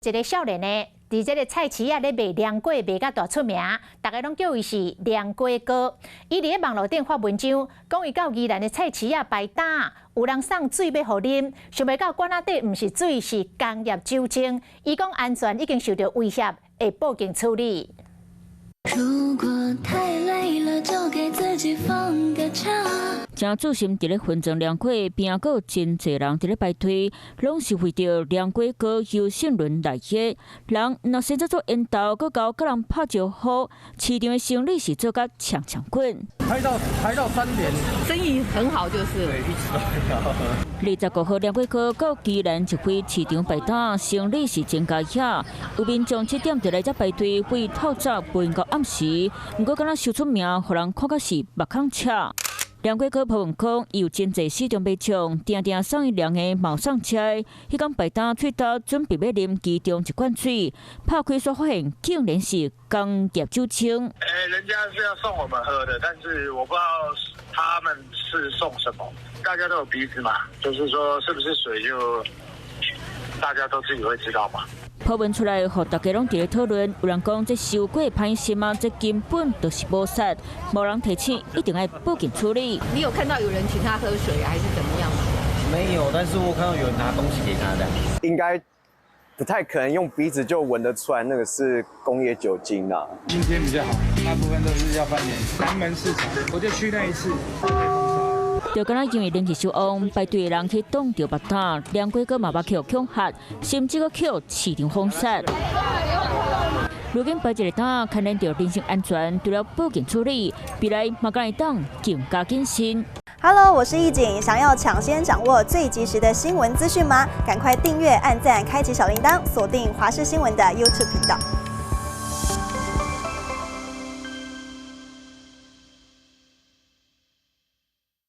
一个少年呢，伫这个菜市啊咧卖凉粿，卖甲大出名，大家拢叫伊是凉粿哥。伊伫咧网络顶发文章，讲伊到宜兰的菜市啊排打，有人送水要互啉，想袂到管仔底毋是水，是工业酒精。伊讲安全已经受到威胁，会报警处理。 如果太累了，就给自己放个假。正注心伫咧分装凉粿，边啊有真侪人伫咧排队，拢是为着凉粿哥优胜轮来的。人若先做烟斗，搁搞甲人拍招呼，市场的生意是做甲抢滚。排到3点，生意很好就是。对，一直都很好。 29号凉粿哥到宜兰一回市场排打，生意是增加遐。有民众7点就来遮排队，为透早分到暗时，不过敢若收出名，互人看甲是目眶赤。凉粿哥抛文讲，伊有真侪市场卖场，定定送伊凉的毛送车。迄天排打喙刀准备要啉其中一罐水，拍开所发现，竟然是工业酒精。人家是要送我们喝的，但是我不知道他们是送什么。大家都有鼻子嘛，就是说是不是水就大家都自己会知道嘛。 抛文出来，互大家拢伫咧讨论。有人讲这收过歹心啊，这根本就是谋杀，无人提醒，一定要报警处理。你有看到有人请他喝水还是怎么样吗？没有，但是我看到有人拿东西给他的。应该不太可能用鼻子就闻得出来那个是工业酒精啊。今天比较好，大部分都是要饭店、南门市场，我就去那一次。 就敢若因为人气收旺，排队的人去挡着目打，凉粿哥嘛把扣恐吓，甚至个扣市场封杀。如今排一个档，牵连到人身安全，除了报警处理，未来嘛敢会当更加谨慎。Hello， 我是易景，想要抢先掌握最及时的新闻资讯吗？赶快订阅、按赞、开启小铃铛，锁定华视新闻的 YouTube 频道。